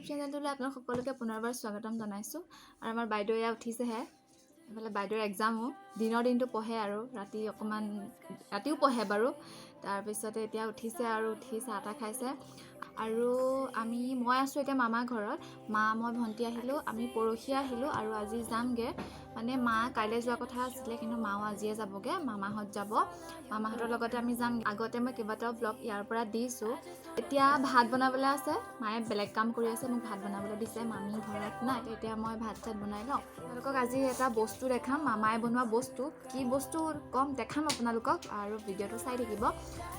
চেনেলটোলৈ আপোনালোক সকলোকে পুনৰবাৰ স্বাগতম জনাইছোঁ। আৰু আমাৰ বাইদেউ এয়া উঠিছেহে। এইফালে বাইদেউৰ এক্সামো দিনৰ দিনটো পঢ়ে আৰু ৰাতিও পঢ়ে বাৰু। তাৰপিছতে এতিয়া উঠিছে আৰু উঠি চাহ তাহ খাইছে। আৰু মই আছোঁ এতিয়া মামাৰ ঘৰত। মই ভণ্টি আহিলোঁ, আমি পৰহি আহিলোঁ আৰু আজি যামগৈ। মানে মা কাইলৈ যোৱা কথা আছিলে, কিন্তু মাও আজিয়ে যাবগৈ। মামাহঁত যাব, মামাহঁতৰ লগতে আমি যাম। আগতে মই কেইবাটাও ব্লগ ইয়াৰ পৰা দিছোঁ। এতিয়া ভাত বনাবলৈ আছে, মায়ে বেলেগ কাম কৰি আছে, মোক ভাত বনাবলৈ দিছে। মামী ঘৰত নাই, এতিয়া মই ভাত চাত বনাই লওঁ। আপোনালোকক আজি এটা বস্তু দেখাম, মামায়ে বনোৱা বস্তু। কি বস্তু ক'ম, দেখাম আপোনালোকক। আৰু ভিডিঅ'টো চাই থাকিব,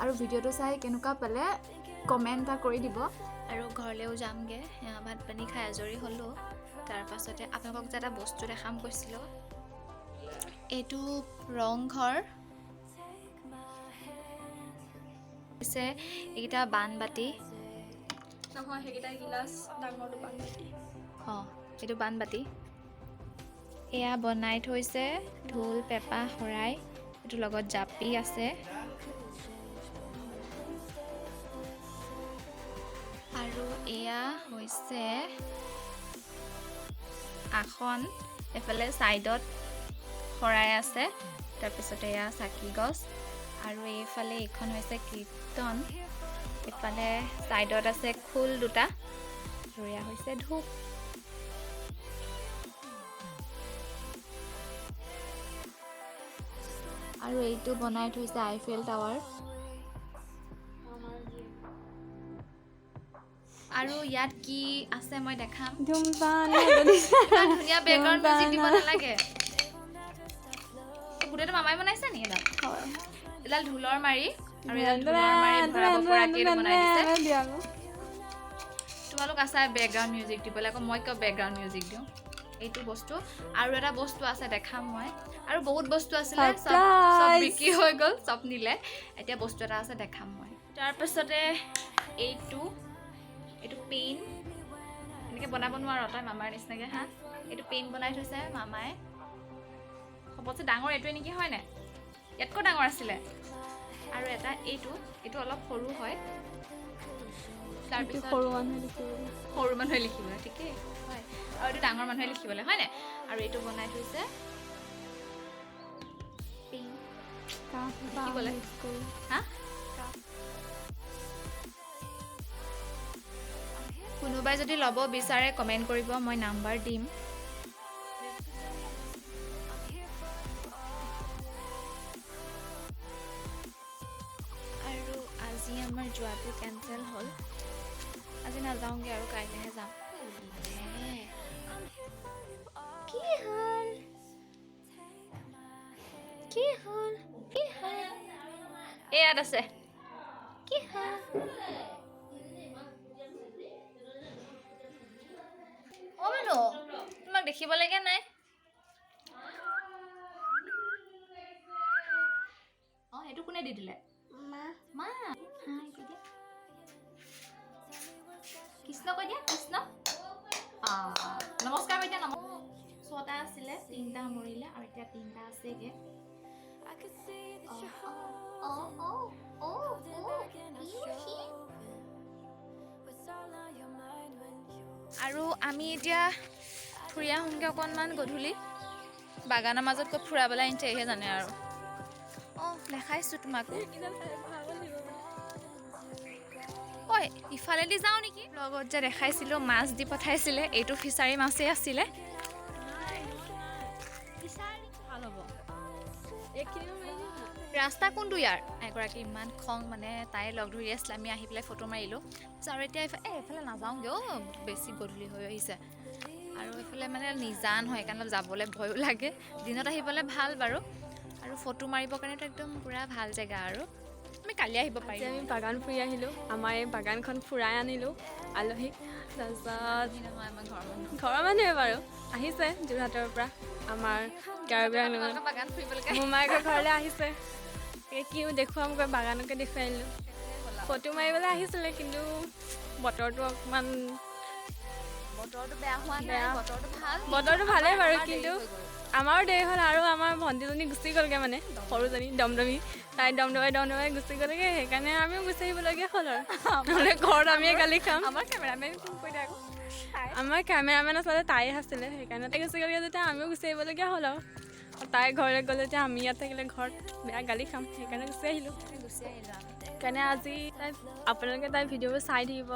আৰু ভিডিঅ'টো চাই কেনেকুৱা পালে কমেণ্ট এটা কৰি দিব। আৰু ঘৰলৈও যামগৈ, ভাত পানী খাই আজৰি হ'লোঁ। তাৰপাছতে আপোনালোকক যে এটা বস্তু দেখাম কৈছিলোঁ, এইটো ৰংঘৰ হৈছে। এইকেইটা বানবাতি নহয়, সেইকেইটা গিলাচ, ডাঙৰটো বানবাতি। এইটো বানবাতি। এয়া বনাই থৈছে ঢোল, পেঁপা, শৰাই। এইটোৰ লগত জাপি আছে। আৰু এয়া হৈছে আসন, এফালে ছাইডত শৰাই আছে। তাৰপিছতে এয়া চাকি গছ, আৰু এইফালে এইখন হৈছে কীৰ্তন। এইফালে ছাইডত আছে খোল দুটা, আৰু এয়া হৈছে ধূপ। আৰু এইটো বনাই থৈছে আইফেল টাৱাৰ। আৰু ইয়াত কি আছে মই দেখাম। ধুনীয়া বেকগ্ৰাউণ্ড মিউজিক দিব নালাগে। গোটেইটো মামাই বনাইছে নি? এডাল ঢোলৰ মাৰি, আৰু এডাল ঢোলৰ মাৰি ভৰাব পৰাকৈ বনাই দিছে। তোমালোক আছা বেকগ্ৰাউণ্ড মিউজিক দিবলৈ, আকৌ মই কিয় বেকগ্ৰাউণ্ড মিউজিক দিওঁ? এইটো বস্তু। আৰু এটা বস্তু আছে, দেখাম মই। আৰু বহুত বস্তু আছিলে, চব বিক্ৰী হৈ গ'ল, চব নিলে। এতিয়া বস্তু এটা আছে, দেখাম মই। তাৰপিছতে এইটো পেইন, এনেকৈ বনাব নোৱাৰো তই মামাৰ নিচিনাকৈ। এইটো পেইন বনাই থৈছে মামাই। সবতছে ডাঙৰ এইটোৱে নেকি, হয়নে? ইয়াতকৈ ডাঙৰ আছিলে। আৰু এটা এইটো অলপ সৰু হয়। তাৰপিছত সৰু মানুহে লিখিবলৈ, ঠিকেই হয়। আৰু এইটো ডাঙৰ মানুহে লিখিবলৈ, হয়নে? আৰু এইটো বনাই থৈছে পেইন লিখিবলৈ। কোনোবাই যদি ল'ব বিচাৰে কমেণ্ট কৰিব, মই নাম্বাৰ দিম। আৰু আজি আমাৰ যোৱাটো কেঞ্চেল হ'ল। আজি নাযাওঁগৈ আৰু কাইলৈহে যাম। কি হ'ল? ইয়াত আছে। কি হ'ল? মানুহ তোমাক দেখিবলৈকে নাই। সেইটো কোনে দি দিলে? মা। কৃষ্ণ কৈ দিয়া, কৃষ্ণ। নমস্কাৰ কৈ দিয়া। 6টা আছিলে, 3টা মৰিলে, আৰু এতিয়া 3টা আছেগে। আৰু আমি এতিয়া ফুৰি আহোঁগৈ অকণমান গধূলি। বাগানৰ মাজত ক'ত ফুৰাবলৈ আনিছে এইহে জানে আৰু। দেখাইছোঁ তোমাকো। ইফালেদি যাওঁ নেকি? লগত যে দেখাইছিলোঁ মাছ দি পঠাইছিলে, এইটো ফিচাৰী মাছেই আছিলে। ৰাস্তা কোনটো ইয়াৰ? এগৰাকী ইমান খং, মানে তাই লগ ধৰি আছিলে, আমি আহি পেলাই ফটো মাৰিলোঁ। আৰু এতিয়া এইফালে নাযাওঁগৈ, বেছি গধূলি হৈ আহিছে। আৰু এইফালে মানে নিজান হয়, সেইকাৰণে যাবলৈ ভয়ো লাগে। দিনত আহিবলৈ ভাল বাৰু, আৰু ফটো মাৰিবৰ কাৰণেতো একদম পূৰা ভাল জেগা। আৰু আমি কালি আহিব পাৰিম। আমি বাগান ফুৰি আহিলোঁ, আমাৰ এই বাগানখন ফুৰাই আনিলোঁ আলহীক। তাৰপিছত ঘৰৰ মানুহে বাৰু আহিছে যোৰহাটৰ পৰা, আমাৰ মোমায়েকৰ ঘৰলৈ আহিছে। কি দেখুৱাম গৈ, বাগানকে দেখুৱাই আনিলোঁ। ফটো মাৰিবলৈ আহিছিলে, কিন্তু বতৰটো অকণমান বেয়া হোৱা নাই, বতৰটো ভালেই বাৰু, কিন্তু আমাৰো দেৰি হ'ল। আৰু আমাৰ ভণ্টিজনী গুচি গ'লগৈ, মানে সৰুজনী দমদমী, তাই দমদমাই গুচি গ'লগৈ। সেইকাৰণে আমিও গুচি আহিবলগীয়া হ'ল। আৰু নহ'লে ঘৰত আমিয়ে গালি খাম। আমাৰ কেমেৰামেন ফোন কৰি দিয়ে আকৌ। আমাৰ কেমেৰামেন আচলতে তাই আছিলে, সেইকাৰণে তাই গুচি গ'লগৈ যেতিয়া আমিও গুচি আহিবলগীয়া হ'ল আৰু তাই ঘৰলৈ গ'লে এতিয়া আমি ইয়াত থাকিলে ঘৰত বেয়া গালি খাম, সেইকাৰণে গুচি আহিলোঁ। সেইকাৰণে আজি আপোনালোকে তাই ভিডিঅ'বোৰ চাই থাকিব।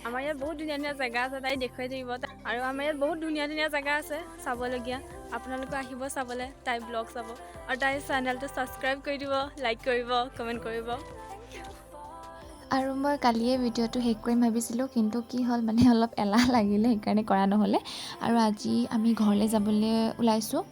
আমাৰ ইয়াত বহুত ধুনীয়া ধুনীয়া জেগা আছে, তাই দেখুৱাই থাকিব। আৰু আমাৰ ইয়াত বহুত ধুনীয়া ধুনীয়া জেগা আছে চাবলগীয়া, আপোনালোকে আহিব চাবলৈ, তাই ব্লগ চাব। আৰু তাই চেনেলটো ছাবস্ক্ৰাইব কৰি দিব, লাইক কৰিব, কমেণ্ট কৰিব। আৰু মই কালিয়ে ভিডিঅ'টো শেষ কৰিম ভাবিছিলোঁ, কিন্তু কি হ'ল মানে অলপ এলাহ লাগিলে, সেইকাৰণে কৰা নহ'লে। আৰু আজি আমি ঘৰলৈ যাবলৈ ওলাইছোঁ।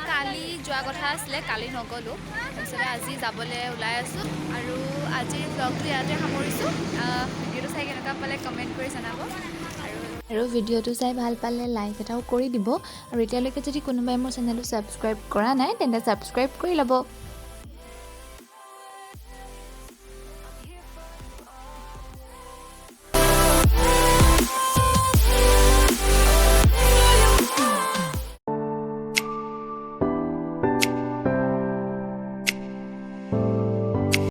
কালি যোৱা কথা আছিলে, কালি নগ'লোঁ, তাৰপিছতে আজি যাবলৈ ওলাই আছোঁ। আৰু আজিৰ ব্লগটো ইয়াতে সামৰিছোঁ। ভিডিঅ'টো চাই কেনেকুৱা পালে কমেণ্ট কৰি জনাব। আৰু ভিডিঅ'টো চাই ভাল পালে লাইক এটাও কৰি দিব। আৰু এতিয়ালৈকে যদি কোনোবাই মোৰ চেনেলটো ছাবস্ক্ৰাইব কৰা নাই, তেন্তে ছাবস্ক্ৰাইব কৰি ল'ব।